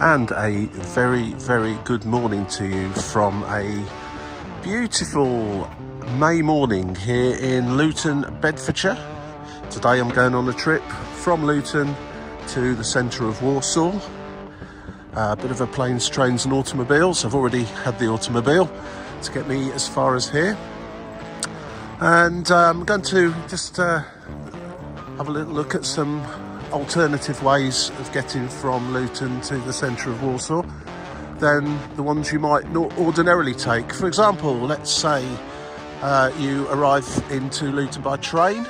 and a very, very good morning to you from a beautiful May morning here in Luton, Bedfordshire. Today I'm going on a trip from Luton to the centre of Warsaw. A bit of a planes, trains and automobiles. I've already had the automobile to get me as far as here. And I'm going to just have a little look at some alternative ways of getting from Luton to the centre of Warsaw than the ones you might not ordinarily take. For example, let's say you arrive into Luton by train.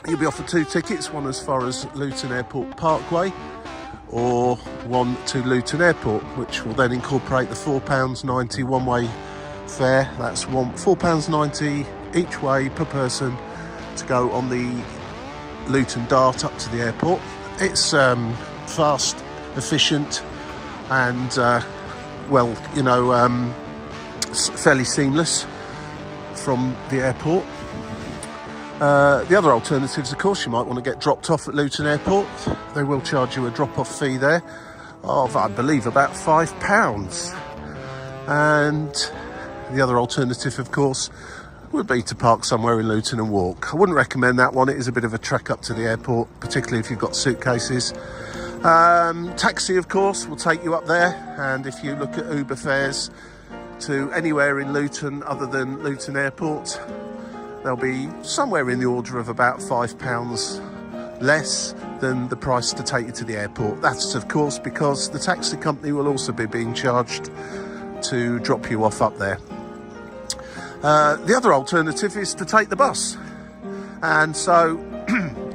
You'll be offered two tickets, one as far as Luton Airport Parkway or one to Luton Airport, which will then incorporate the £4.90 one-way fare. That's £4.90 each way per person to go on the Luton Dart up to the airport. It's fast, efficient and fairly seamless from the airport. The other alternatives, of course, you might want to get dropped off at Luton Airport. They will charge you a drop-off fee there of, I believe, about £5. And the other alternative, of course, would be to park somewhere in Luton and walk. I wouldn't recommend that one. It is a bit of a trek up to the airport, particularly if you've got suitcases. Taxi, of course, will take you up there. And if you look at Uber fares to anywhere in Luton other than Luton Airport, they'll be somewhere in the order of about £5 less than the price to take you to the airport. That's, of course, because the taxi company will also be being charged to drop you off up there. The other alternative is to take the bus. And so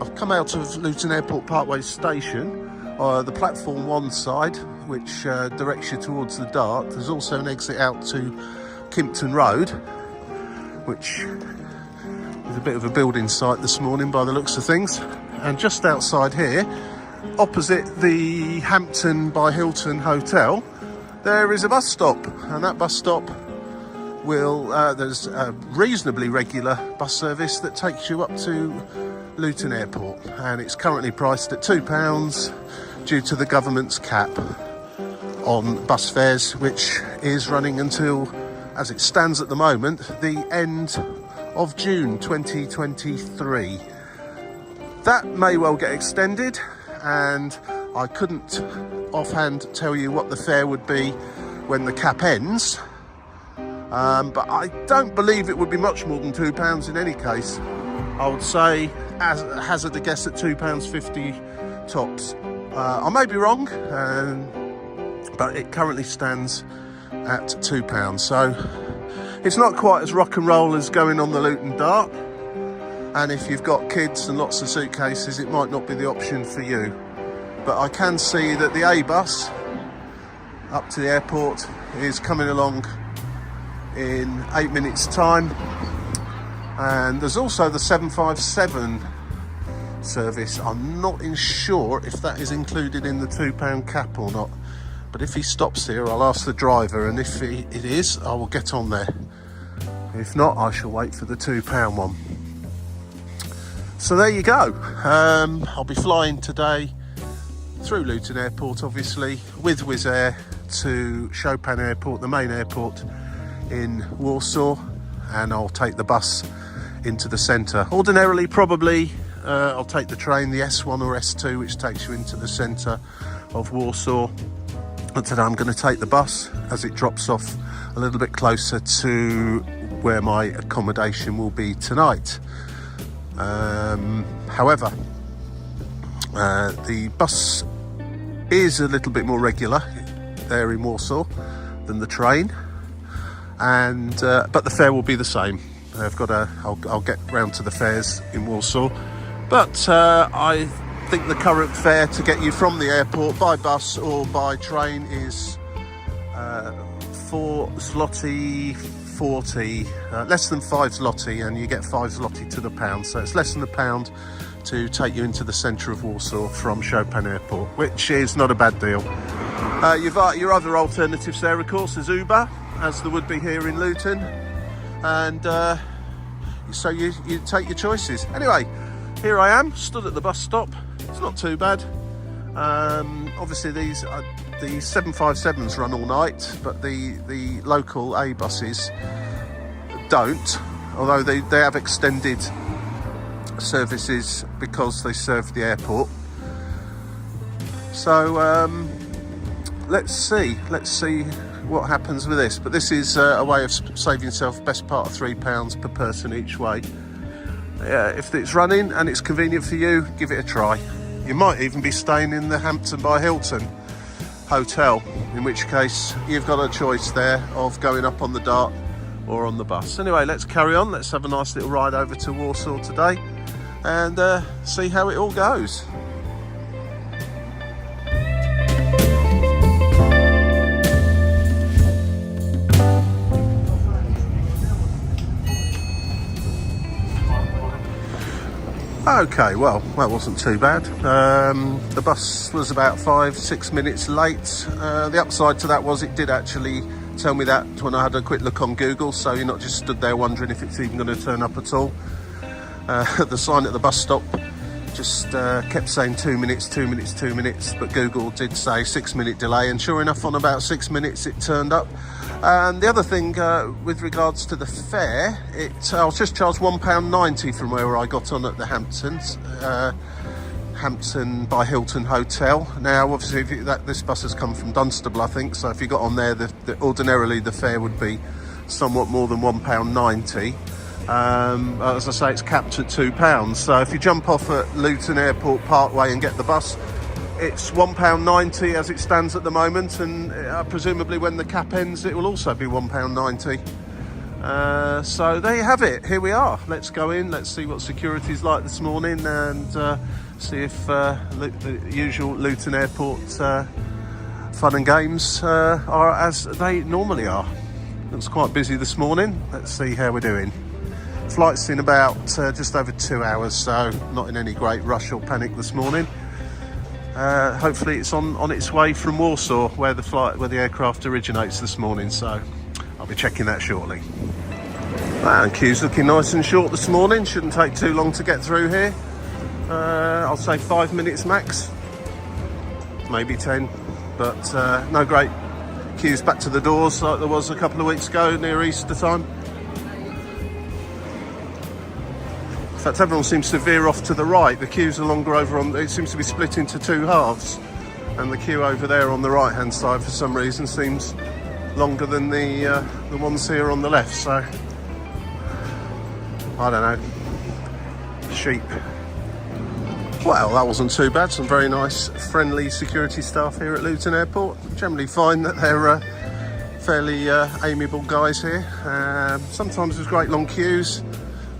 I've come out of Luton Airport Parkway station, the platform one side, which directs you towards the Dart. There's also an exit out to Kimpton Road, which is a bit of a building site this morning by the looks of things. And just outside here, opposite the Hampton by Hilton Hotel, there is a bus stop, and that bus stop there's a reasonably regular bus service that takes you up to Luton Airport, and it's currently priced at £2 due to the government's cap on bus fares, which is running until, as it stands at the moment, the end of June 2023. That may well get extended, and I couldn't offhand tell you what the fare would be when the cap ends. But I don't believe it would be much more than £2 in any case. I would say, as hazard a guess, at £2.50 tops. I may be wrong, but it currently stands at £2. So it's not quite as rock and roll as going on the Luton Dart. And if you've got kids and lots of suitcases, it might not be the option for you. But I can see that the A bus up to the airport is coming along in 8 minutes time, and there's also the 757 service. I'm not sure if that is included in the £2 cap or not, but if he stops here I'll ask the driver, and if it is, I will get on there. If not, I shall wait for the £2 one. So there you go. I'll be flying today through Luton Airport, obviously, with Wizzair to Chopin Airport, the main airport in Warsaw, and I'll take the bus into the centre. Ordinarily, probably, I'll take the train, the S1 or S2, which takes you into the centre of Warsaw. But today I'm going to take the bus as it drops off a little bit closer to where my accommodation will be tonight. However, the bus is a little bit more regular there in Warsaw than the train. And but the fare will be the same. I'll get round to the fares in Warsaw, but I think the current fare to get you from the airport by bus or by train is 4 zloty 40, less than 5 zloty, and you get 5 zloty to the pound, so it's less than £1 to take you into the centre of Warsaw from Chopin Airport, which is not a bad deal. Your other alternatives there, of course, is Uber, as there would be here in Luton, and so you take your choices. Anyway, here I am, stood at the bus stop. It's not too bad. Obviously these, The 757s run all night, but the local A buses don't, although they have extended services because they serve the airport. So let's see what happens with this. But this is a way of saving yourself best part of £3 per person each way. If it's running and it's convenient for you, give it a try. You might even be staying in the Hampton by Hilton hotel, in which case you've got a choice there of going up on the Dart or on the bus. Anyway, let's carry on. Let's have a nice little ride over to Warsaw today and see how it all goes. Okay, well, that wasn't too bad. The bus was about 5-6 minutes late. The upside to that was it did actually tell me that when I had a quick look on Google, so you're not just stood there wondering if it's even going to turn up at all. The sign at the bus stop just kept saying 2 minutes, 2 minutes, 2 minutes, but Google did say 6-minute delay, and sure enough, on about 6 minutes it turned up. And the other thing with regards to the fare, I was just charged £1.90 from where I got on at the Hampton by Hilton Hotel. Now, obviously, this bus has come from Dunstable, I think, so if you got on there, ordinarily the fare would be somewhat more than £1.90. As I say, it's capped at £2. So if you jump off at Luton Airport Parkway and get the bus, it's £1.90 as it stands at the moment, and presumably when the cap ends it will also be £1.90. So there you have it, here we are. Let's go in, let's see what security's like this morning, and see if the usual Luton Airport fun and games are as they normally are. Looks quite busy this morning. Let's see how we're doing. Flight's in about just over 2 hours, so not in any great rush or panic this morning. Hopefully it's on its way from Warsaw, where the aircraft originates this morning, so I'll be checking that shortly. And queue's looking nice and short this morning, shouldn't take too long to get through here. I'll say 5 minutes max, maybe 10, but no great queues back to the doors like there was a couple of weeks ago near Easter time. In fact, everyone seems to veer off to the right. The queues are longer over on, it seems to be split into two halves, and the queue over there on the right hand side for some reason seems longer than the ones here on the left, so I don't know. Sheep. Well, that wasn't too bad. Some very nice friendly security staff here at Luton Airport. Generally find that they're fairly amiable guys here. Sometimes there's great long queues,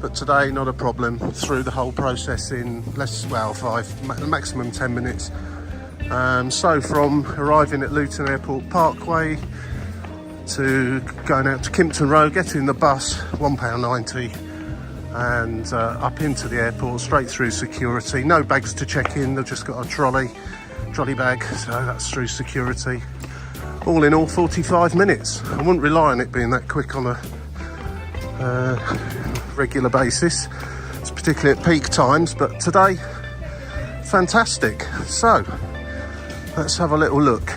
but today not a problem. Through the whole process in maximum 10 minutes. So from arriving at Luton Airport Parkway to going out to Kimpton Road, getting the bus, £1.90, and up into the airport, straight through security. No bags to check in, they've just got a trolley bag, so that's through security. All in all, 45 minutes. I wouldn't rely on it being that quick on a regular basis. It's particularly at peak times, but today, fantastic. So, let's have a little look.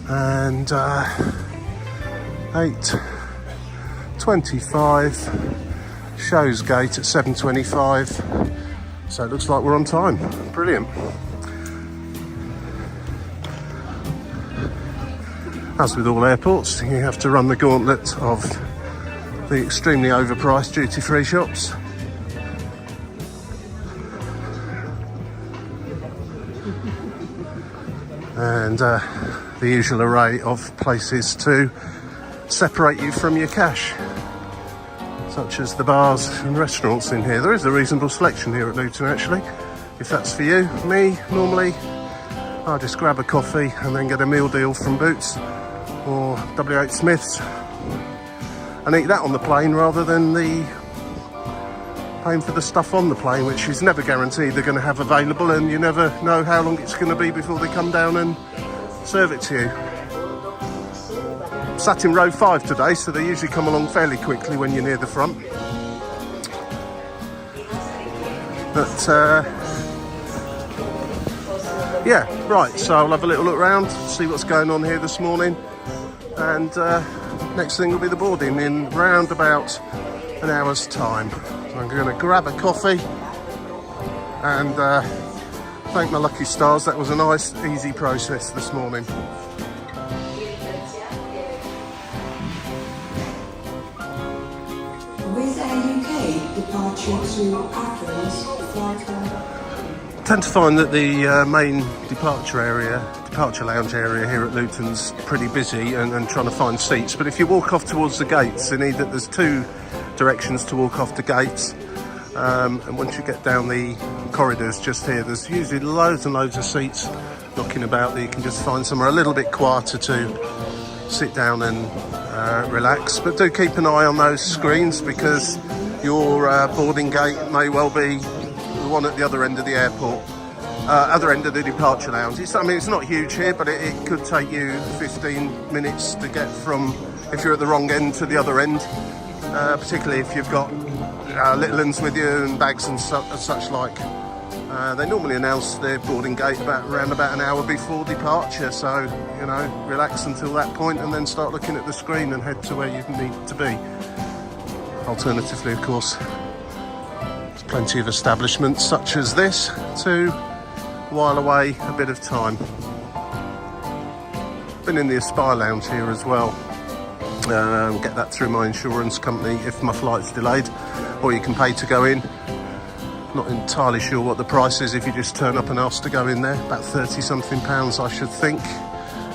And 8:25, shows gate at 7:25, so it looks like we're on time. Brilliant. As with all airports, you have to run the gauntlet of the extremely overpriced duty-free shops. And the usual array of places to separate you from your cash, such as the bars and restaurants in here. There is a reasonable selection here at Luton, actually, if that's for you. Me, normally, I'll just grab a coffee and then get a meal deal from Boots or W.H. Smith's and eat that on the plane, rather than paying for the stuff on the plane, which is never guaranteed they're going to have available, and you never know how long it's going to be before they come down and serve it to you. Sat in row 5 today, so they usually come along fairly quickly when you're near the front. But yeah, right, so I'll have a little look around, see what's going on here this morning, and next thing will be the boarding in round about an hour's time. So I'm going to grab a coffee and thank my lucky stars. That was a nice, easy process this morning. Wizzair UK departure to Athens, flight 1. Tend to find that the main departure lounge area here at Luton's pretty busy and trying to find seats. But if you walk off towards the gates, there's two directions to walk off the gates. And once you get down the corridors just here, there's usually loads and loads of seats knocking about that you can just find somewhere a little bit quieter to sit down and relax. But do keep an eye on those screens, because your boarding gate may well be the one at the other end of the airport, other end of the departure lounge. It's not huge here, but it could take you 15 minutes to get from, if you're at the wrong end, to the other end, particularly if you've got little ones with you and bags and such like. They normally announce their boarding gate around about an hour before departure, so relax until that point and then start looking at the screen and head to where you need to be. Alternatively, of course, there's plenty of establishments such as this to while away a bit of time. Been in the Aspire Lounge here as well. Get that through my insurance company if my flight's delayed, or you can pay to go in. Not entirely sure what the price is if you just turn up and ask to go in there. About 30 something pounds, I should think.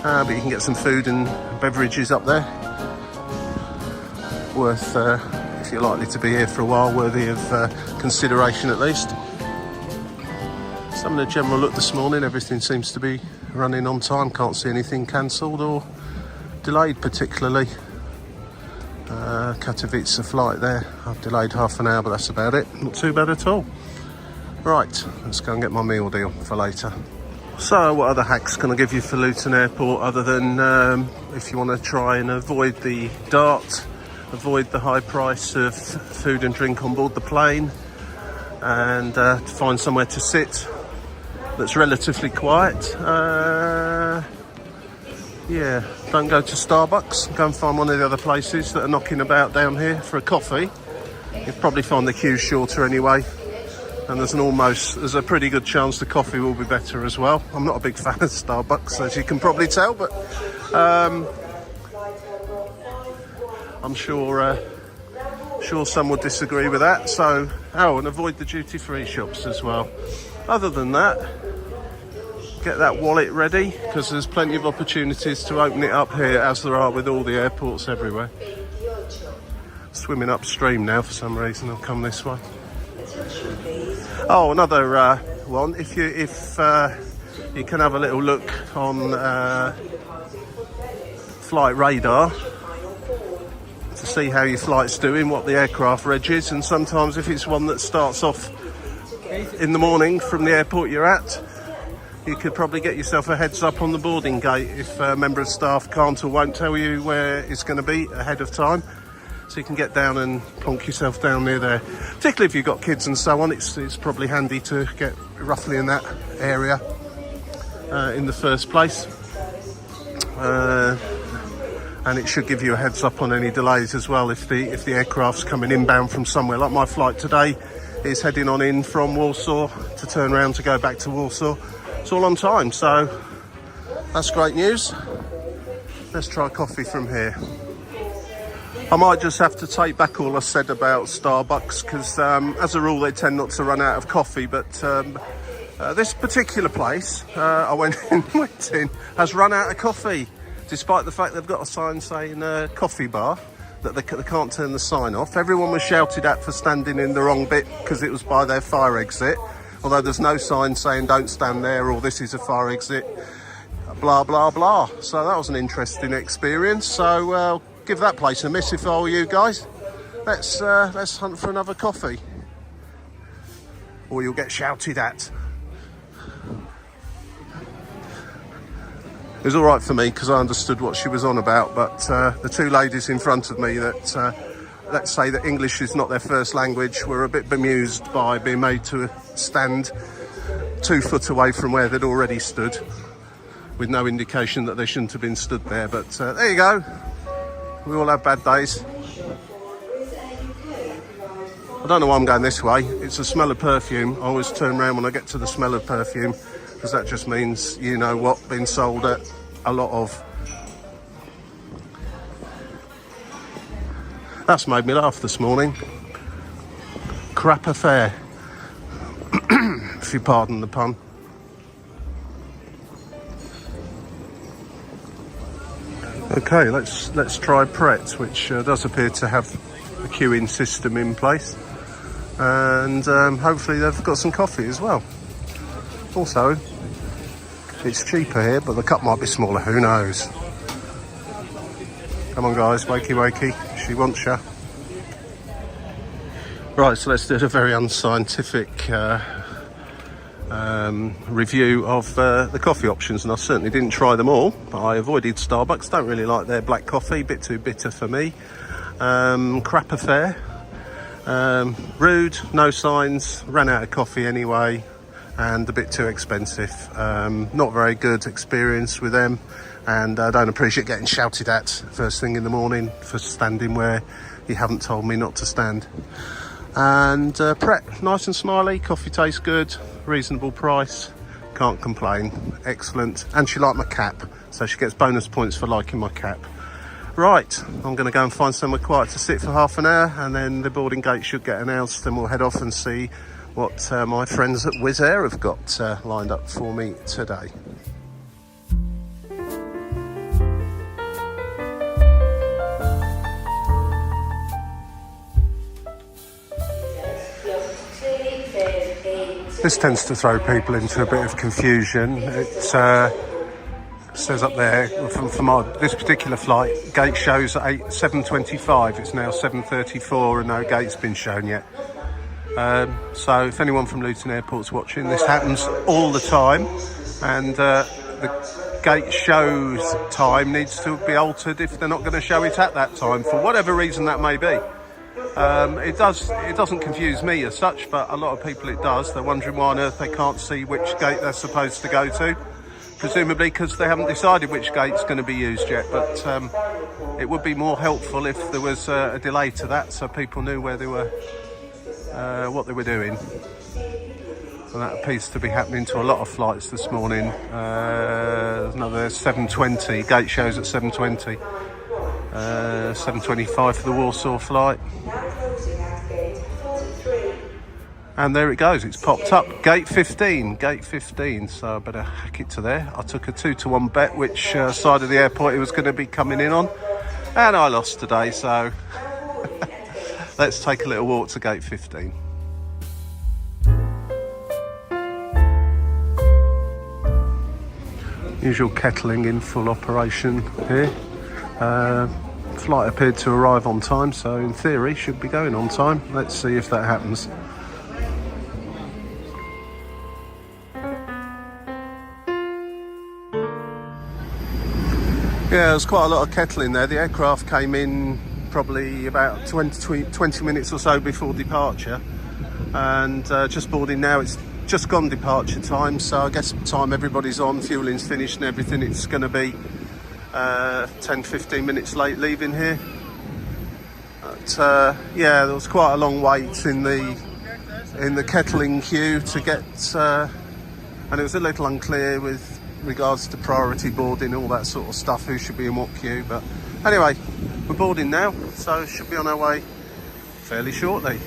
But you can get some food and beverages up there. Worth, if you're likely to be here for a while, worthy of consideration at least. Some of the general look this morning, everything seems to be running on time. Can't see anything cancelled or delayed particularly. Katowice flight there. I've delayed half an hour, but that's about it. Not too bad at all. Right, let's go and get my meal deal for later. So what other hacks can I give you for Luton Airport, other than if you want to try and avoid the dart, avoid the high price of food and drink on board the plane, and to find somewhere to sit that's relatively quiet. Yeah, don't go to Starbucks. Go and find one of the other places that are knocking about down here for a coffee. You'll probably find the queue shorter anyway, and there's a pretty good chance the coffee will be better as well. I'm not a big fan of Starbucks, as you can probably tell, but I'm sure some would disagree with that. So, and avoid the duty-free shops as well. Other than that, get that wallet ready, because there's plenty of opportunities to open it up here, as there are with all the airports everywhere. Swimming upstream now for some reason. I'll come this way. Oh, another one. If you can have a little look on flight radar to see how your flight's doing, what the aircraft reg is, and sometimes if it's one that starts off in the morning from the airport you're at, you could probably get yourself a heads up on the boarding gate if a member of staff can't or won't tell you where it's going to be ahead of time. So you can get down and plonk yourself down near there. Particularly if you've got kids and so on, it's probably handy to get roughly in that area in the first place. And it should give you a heads up on any delays as well if the aircraft's coming inbound from somewhere. Like my flight today is heading on in from Warsaw to turn around to go back to Warsaw. It's all on time, so that's great news. Let's try coffee from here. I might just have to take back all I said about Starbucks, because as a rule they tend not to run out of coffee, but this particular place I went in has run out of coffee, despite the fact they've got a sign saying coffee bar, that they can't turn the sign off. Everyone was shouted at for standing in the wrong bit because it was by their fire exit, although there's no sign saying don't stand there or this is a fire exit, blah blah blah. So that was an interesting experience. So give that place a miss if I were you guys. Let's hunt for another coffee, or you'll get shouted at. It was all right for me because I understood what she was on about, but the two ladies in front of me that, let's say that English is not their first language, were a bit bemused by being made to stand 2 foot away from where they'd already stood, with no indication that they shouldn't have been stood there. But there you go. We all have bad days. I don't know why I'm going this way. It's the smell of perfume. I always turn around when I get to the smell of perfume, because that just means you know what, being sold at a lot of. That's made me laugh this morning. Crap affair, if you pardon the pun. Okay, let's try Pret, which does appear to have a queuing system in place, and hopefully they've got some coffee as well. Also, it's cheaper here, but the cup might be smaller, who knows. Come on guys, wakey wakey, she wants ya. Right, so let's do a very unscientific review of the coffee options, and I certainly didn't try them all, but I avoided Starbucks. Don't really like their black coffee, bit too bitter for me. Crap affair, rude, no signs, ran out of coffee anyway, and a bit too expensive. Not very good experience with them, and I don't appreciate getting shouted at first thing in the morning for standing where you haven't told me not to stand. And Pret, nice and smiley, coffee tastes good, reasonable price, can't complain, excellent. And she liked my cap, so she gets bonus points for liking my cap. Right, I'm going to go and find somewhere quiet to sit for half an hour, and then the boarding gate should get announced, and we'll head off and see what my friends at Wizzair have got lined up for me today. This tends to throw people into a bit of confusion. It says up there, for this particular flight, gate shows at 7:25. It's now 7:34 and no gate's been shown yet. So if anyone from Luton Airport's watching, this happens all the time, and the gate shows time needs to be altered if they're not going to show it at that time, for whatever reason that may be. It doesn't confuse me as such, but a lot of people it does. They're wondering why on earth they can't see which gate they're supposed to go to, presumably because they haven't decided which gate's going to be used yet. But it would be more helpful if there was a delay to that, so people knew where they were, what they were doing. And that appears to be happening to a lot of flights this morning. There's another 7:20, gate shows at 7:20. 7:25 for the Warsaw flight, and there it goes, it's popped up, gate 15, so I better hack it to there. I took a 2-to-1 bet which side of the airport it was going to be coming in on, and I lost today, so let's take a little walk to gate 15. Usual kettling in full operation here. Flight appeared to arrive on time, so in theory should be going on time. Let's see if that happens. Yeah, there's quite a lot of kettling there. The aircraft came in probably about 20 minutes or so before departure, and just boarding now. It's just gone departure time, so I guess time everybody's on, fueling's finished and everything, it's going to be 10-15 minutes late leaving here. But yeah, there was quite a long wait in the kettling queue to get, and it was a little unclear with regards to priority boarding, all that sort of stuff, who should be in what queue. But anyway, we're boarding now, so should be on our way fairly shortly.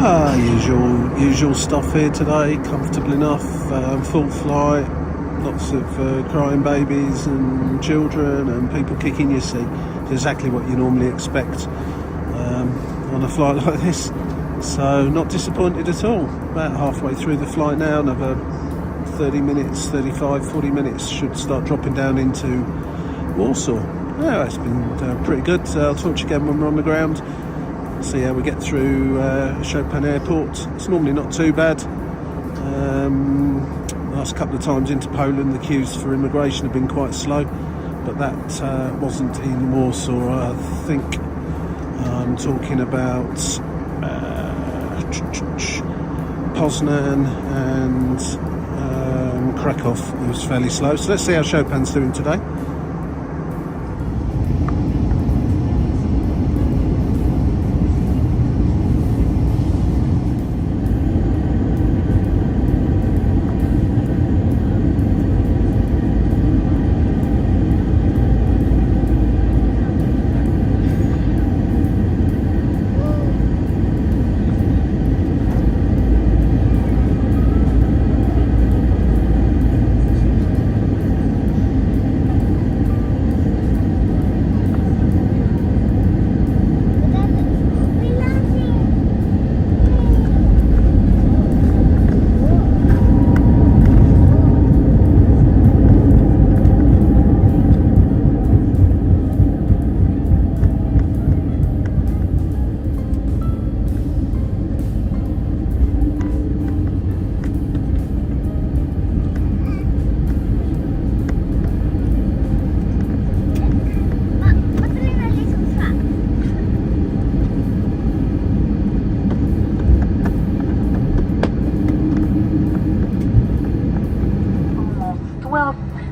Usual stuff here today, comfortable enough, full flight, lots of crying babies and children and people kicking your seat. It's exactly what you normally expect on a flight like this, so not disappointed at all. About halfway through the flight now, another 30 minutes, 35, 40 minutes should start dropping down into Warsaw. Yeah, it's been pretty good. I'll talk to you again when we're on the ground. See how we get through Chopin Airport. It's normally not too bad. Last couple of times into Poland, the queues for immigration have been quite slow, but that wasn't in Warsaw. I think I'm talking about Poznan and Krakow. It was fairly slow. So let's see how Chopin's doing today.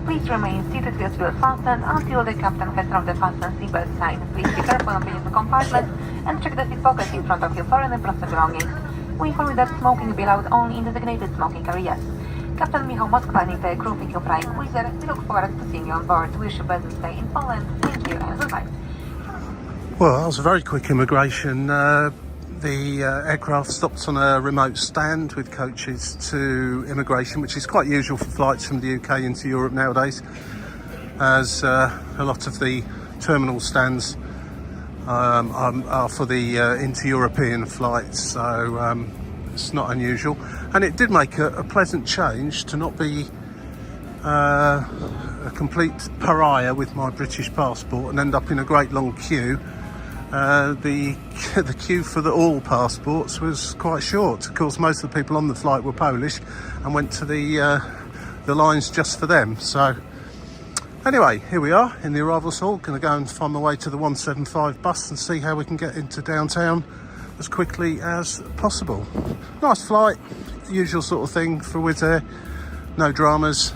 Please remain seated with your fastened until the captain has thrown the fasten seatbelt sign. Please be careful on beneath the compartment and check the seat pockets in front of you for any personal belongings. We inform you that smoking will be allowed only in designated smoking areas. Captain Michał Moskwa, the crew thank you flying Wizzair. We look forward to seeing you on board. Wish you pleasant stay in Poland. Thank you and goodbye. Well, that was a very quick immigration. The aircraft stopped on a remote stand with coaches to immigration, which is quite usual for flights from the UK into Europe nowadays, as a lot of the terminal stands are for the inter-European flights, so it's not unusual. And it did make a pleasant change to not be a complete pariah with my British passport and end up in a great long queue. The queue for all passports was quite short. Of course, most of the people on the flight were Polish and went to the lines just for them. So anyway, here we are in the arrivals hall. Going to go and find my way to the 175 bus and see how we can get into downtown as quickly as possible. Nice flight, usual sort of thing for Wizzair. No dramas.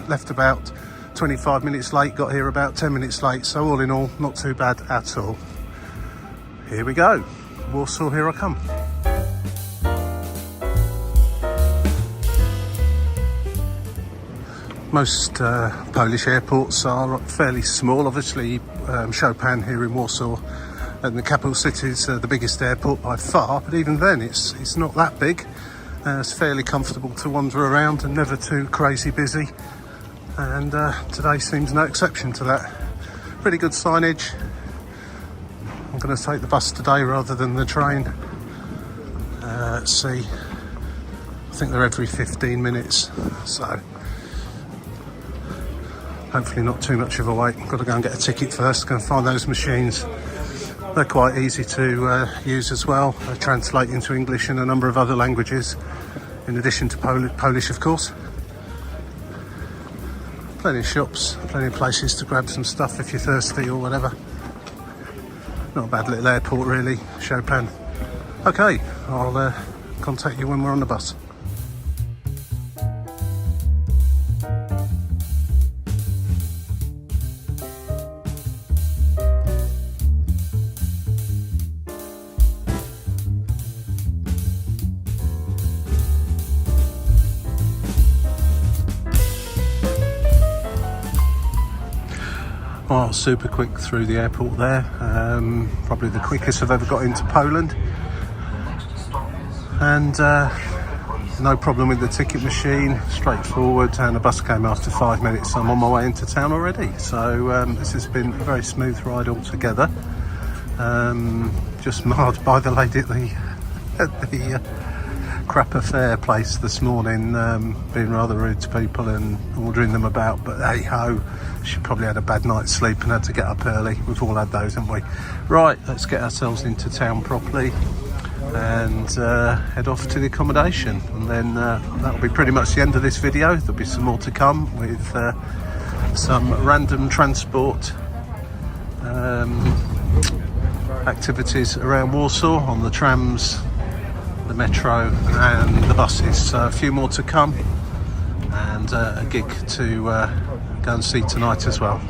Left about 25 minutes late, got here about 10 minutes late. So all in all, not too bad at all. Here we go, Warsaw, here I come. Most Polish airports are fairly small. Obviously, Chopin here in Warsaw and the capital city is the biggest airport by far, but even then it's not that big. It's fairly comfortable to wander around and never too crazy busy, and today seems no exception to that. Pretty good signage. I'm going to take the bus today rather than the train. Let's see, I think they're every 15 minutes, so hopefully not too much of a wait. I've got to go and get a ticket first, go and find those machines. They're quite easy to use as well. They translate into English and a number of other languages, in addition to Polish of course. Plenty of shops, plenty of places to grab some stuff if you're thirsty or whatever. Not a bad little airport really, Chopin. Okay, I'll contact you when we're on the bus. Oh, super quick through the airport there. Probably the quickest I've ever got into Poland. and no problem with the ticket machine, straightforward, and the bus came after 5 minutes. I'm on my way into town already, so this has been a very smooth ride altogether. Just marred by the lady at the Crapper Fair place this morning, being rather rude to people and ordering them about, but hey ho, she probably had a bad night's sleep and had to get up early. We've all had those, haven't we? Right, let's get ourselves into town properly and head off to the accommodation, and then that'll be pretty much the end of this video. There'll be some more to come with some random transport activities around Warsaw on the trams, the metro and the buses. So a few more to come, and a gig to go and see tonight as well.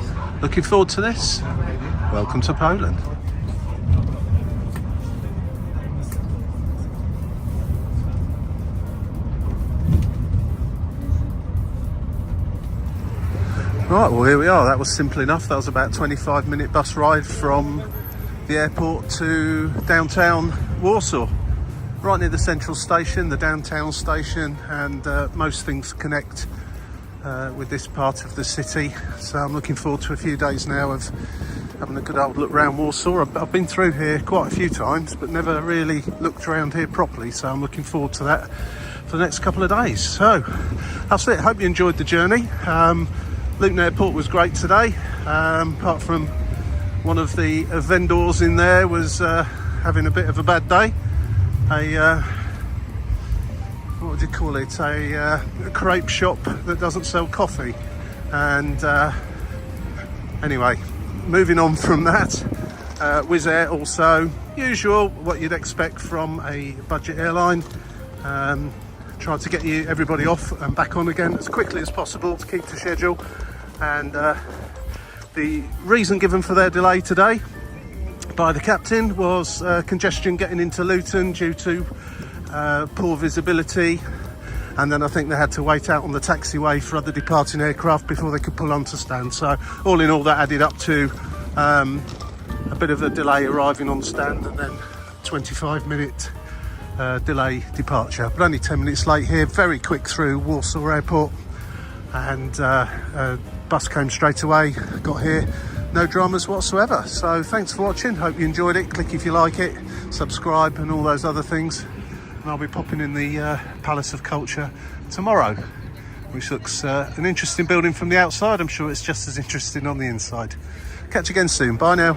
Looking forward to this. Welcome to Poland. Right, well here we are. That was simple enough. That was about a 25-minute bus ride from the airport to downtown Warsaw. Right near the central station, the downtown station, and most things connect with this part of the city. So I'm looking forward to a few days now of having a good old look around Warsaw. I've been through here quite a few times, but never really looked around here properly. So I'm looking forward to that for the next couple of days. So that's it. Hope you enjoyed the journey. Luton Airport was great today, apart from one of the vendors in there was having a bit of a bad day. What would you call it? A crepe shop that doesn't sell coffee. And anyway, moving on from that, Wizzair also, usual, what you'd expect from a budget airline. Tried to get everybody off and back on again as quickly as possible to keep to schedule. And the reason given for their delay today by the captain was congestion getting into Luton due to poor visibility, and then I think they had to wait out on the taxiway for other departing aircraft before they could pull onto stand. So all in all, that added up to a bit of a delay arriving on stand, and then 25-minute delay departure, but only 10 minutes late here. Very quick through Warsaw Airport, and bus came straight away, got here, no dramas whatsoever. So thanks for watching, hope you enjoyed it. Click if you like it, subscribe and all those other things, and I'll be popping in the Palace of Culture tomorrow, which looks an interesting building from the outside. I'm sure it's just as interesting on the inside. Catch you again soon, bye now.